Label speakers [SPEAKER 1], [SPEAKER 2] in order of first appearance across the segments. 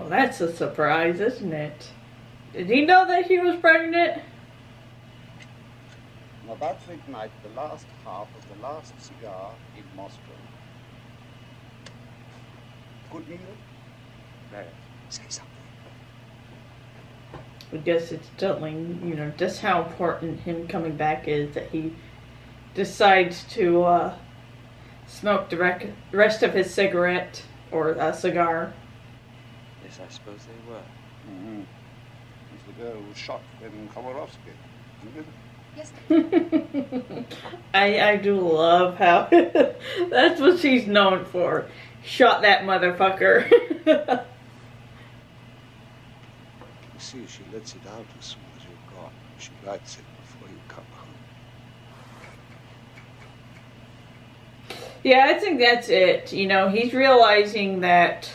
[SPEAKER 1] Well, that's a surprise, isn't it? Did he know that he was pregnant?
[SPEAKER 2] On about midnight, the last half of the last cigar in Moscow. Good meal? There. Say something.
[SPEAKER 1] I guess it's telling, you know, just how important him coming back is, that he decides to smoke the rest of his cigarette, or a cigar.
[SPEAKER 3] Yes, I suppose they were.
[SPEAKER 2] Mm-hmm. It's the girl who shot in Komarovsky, isn't it?
[SPEAKER 4] Yes.
[SPEAKER 1] I do love how that's what she's known for. Shot that motherfucker.
[SPEAKER 2] You see, she lets it out as soon as you're gone. She lights it before you come home.
[SPEAKER 1] Yeah, I think that's it. You know, he's realizing that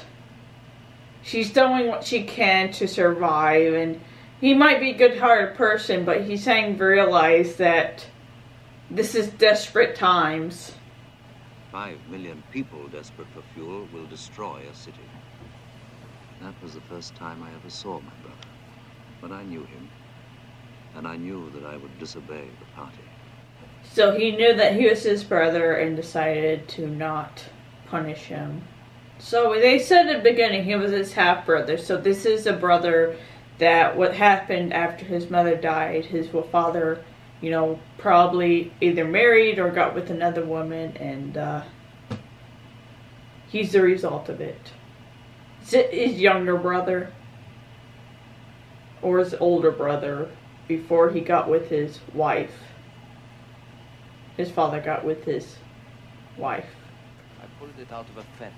[SPEAKER 1] she's doing what she can to survive, and he might be a good-hearted person, but he's saying to realize that this is desperate times.
[SPEAKER 5] 5 million people desperate for fuel will destroy a city. That was the first time I ever saw my brother. But I knew him, and I knew that I would disobey the party.
[SPEAKER 1] So he knew that he was his brother and decided to not punish him. So they said at the beginning he was his half-brother. So this is a brother that what happened after his mother died, his father, you know, probably either married or got with another woman, and he's the result of it. Is it his younger brother? Or his older brother before he got with his wife? His father got with his wife.
[SPEAKER 3] I pulled it out of a fence.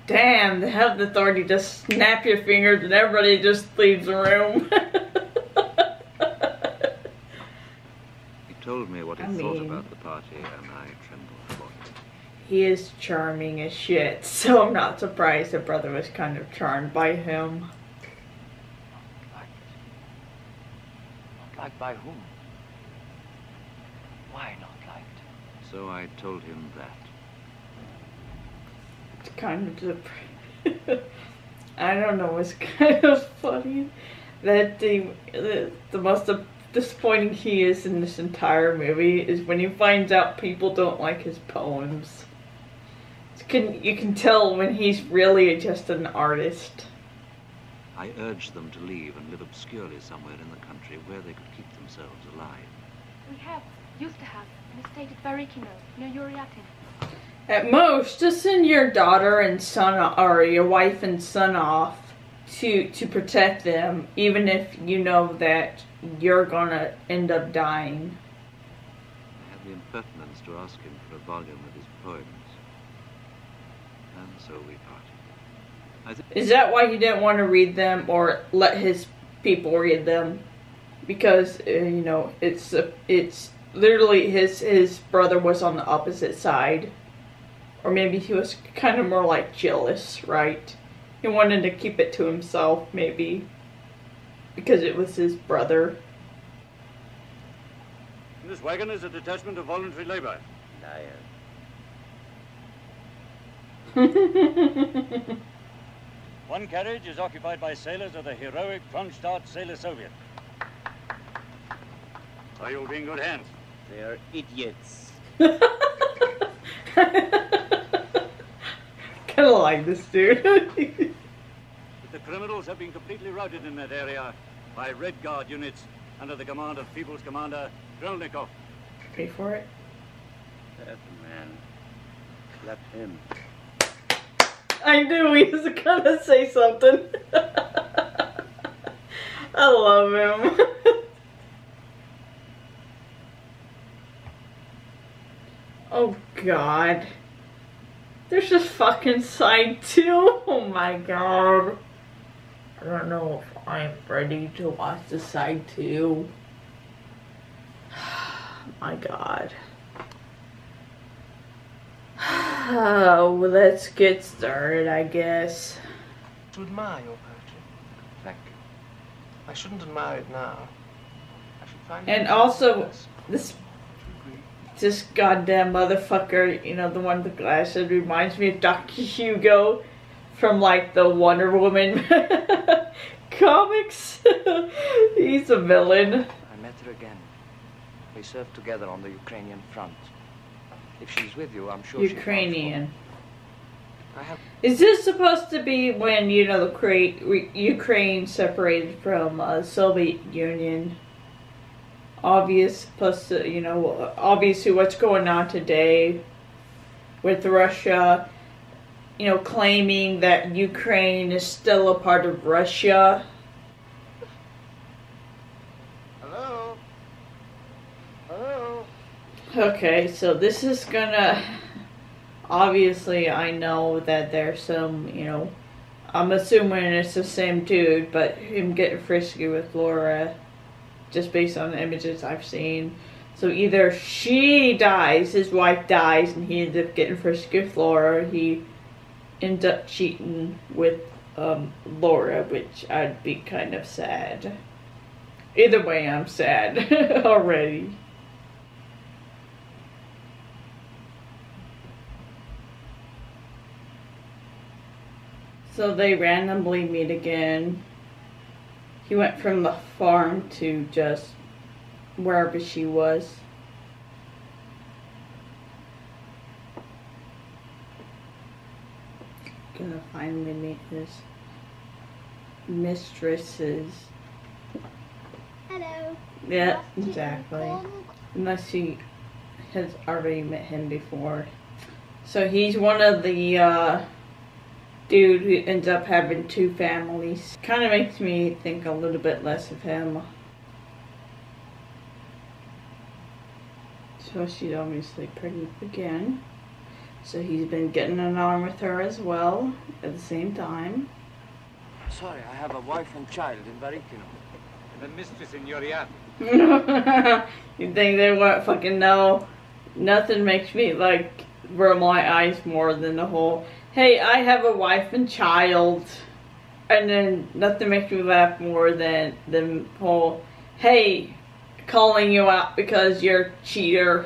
[SPEAKER 1] Damn, the health authority just snap your fingers and everybody just leaves the room.
[SPEAKER 5] He told me what he thought about the party, and I trembled for him.
[SPEAKER 1] He is charming as shit, so I'm not surprised the brother was kind of charmed by him.
[SPEAKER 3] Not liked. Not liked by whom? Why not liked?
[SPEAKER 5] So I told him that.
[SPEAKER 1] It's kind of I don't know, it's kind of funny that the most disappointing he is in this entire movie is when he finds out people don't like his poems. You can tell when he's really just an artist.
[SPEAKER 5] I urged them to leave and live obscurely somewhere in the country where they could keep themselves alive.
[SPEAKER 4] We used to have, an estate at Barikino, near Yuriatin.
[SPEAKER 1] At most, just send your daughter and son, or your wife and son off to protect them, even if you know that you're gonna end up dying.
[SPEAKER 5] I had the impertinence to ask him for a volume of his poems. And so we parted.
[SPEAKER 1] Is that why he didn't want to read them or let his people read them? Because, you know, it's literally his brother was on the opposite side. Or maybe he was kind of more like jealous, right? He wanted to keep it to himself, maybe. Because it was his brother.
[SPEAKER 6] This wagon is a detachment of voluntary labor.
[SPEAKER 3] Liar.
[SPEAKER 6] One carriage is occupied by sailors of the heroic Kronstadt Sailor Soviet. Are you being good hands?
[SPEAKER 3] They are idiots.
[SPEAKER 1] Kind of like this dude.
[SPEAKER 6] The criminals have been completely routed in that area by Red Guard units under the command of People's Commander Grelnikov.
[SPEAKER 1] Pay for it.
[SPEAKER 3] That man. Slap him.
[SPEAKER 1] I knew he was gonna say something. I love him. Oh God. There's this fucking side 2. Oh my God. I don't know if I'm ready to watch the side 2. My God. Oh, well, let's get started, I guess.
[SPEAKER 7] To admire your poetry.
[SPEAKER 3] Thank you.
[SPEAKER 7] I shouldn't have married now. I should find
[SPEAKER 1] And
[SPEAKER 7] a
[SPEAKER 1] also,
[SPEAKER 7] person.
[SPEAKER 1] this goddamn motherfucker, you know, the one with the glasses, reminds me of Doctor Zhivago from like the Wonder Woman comics. He's a villain.
[SPEAKER 8] I met her again. We served together on the Ukrainian front. If she's with you, I'm sure
[SPEAKER 1] Ukrainian.
[SPEAKER 8] I have.
[SPEAKER 1] Is this supposed to be when, you know, the Ukraine separated from Soviet Union? Obvious, plus, you know, obviously what's going on today with Russia, you know, claiming that Ukraine is still a part of Russia.
[SPEAKER 7] Hello? Hello?
[SPEAKER 1] Okay, so this is gonna, obviously I know that there's some, you know, I'm assuming it's the same dude, but him getting frisky with Laura, just based on the images I've seen. So either she dies, his wife dies, and he ends up getting frisky with Laura, he ends up cheating with Laura, which I'd be kind of sad. Either way, I'm sad already. So they randomly meet again. He went from the farm to just wherever she was. Gonna finally meet his mistresses.
[SPEAKER 9] Hello.
[SPEAKER 1] Yeah, exactly. Unless he has already met him before. So he's one of the dude who ends up having two families. Kind of makes me think a little bit less of him. So she's obviously pregnant again. So he's been getting along with her as well at the same time.
[SPEAKER 8] Sorry, I have a wife and child in Barikino.
[SPEAKER 6] And a mistress in Yuriat.
[SPEAKER 1] You think they won't fucking know? Nothing makes me like roll my eyes more than the whole, hey, I have a wife and child. And then nothing makes me laugh more than the whole, hey, calling you out because you're a cheater.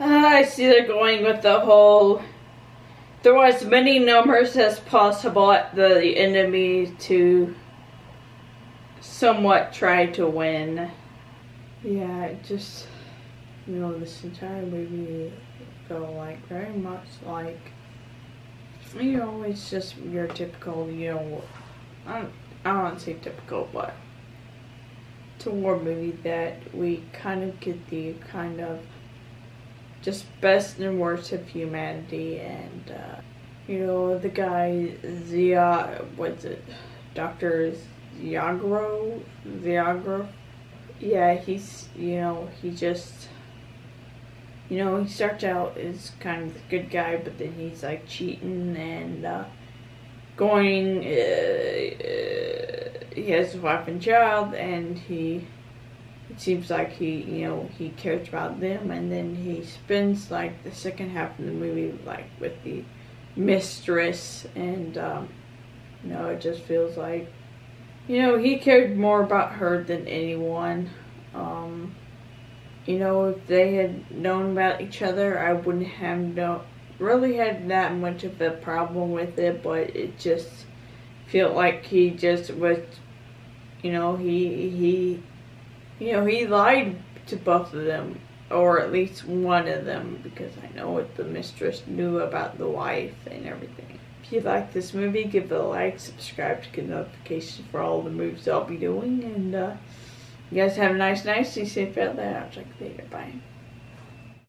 [SPEAKER 1] I see they're going with the whole, throw as many numbers as possible at the enemy to somewhat try to win. Yeah, it just, you know, this entire movie felt like very much like, you know, it's just your typical, you know, I don't want to say typical, but it's a war movie that we kind of get the kind of just best and worst of humanity. And you know, the guy Doctor Zhivago, yeah, he's, you know, he just, you know, he starts out as kind of a good guy, but then he's like cheating and going, he has a wife and child, and it seems like he, you know, he cares about them, and then he spends like the second half of the movie like with the mistress, and you know, it just feels like, you know, he cared more about her than anyone. You know, if they had known about each other, I wouldn't have really had that much of a problem with it, but it just felt like he just was, you know, he lied to both of them, or at least one of them, because I know what the mistress knew about the wife and everything. If you like this movie, give it a like, subscribe to get notifications for all the movies I'll be doing, and you guys have a nice night. Stay safe out there. I'll check you later. Bye.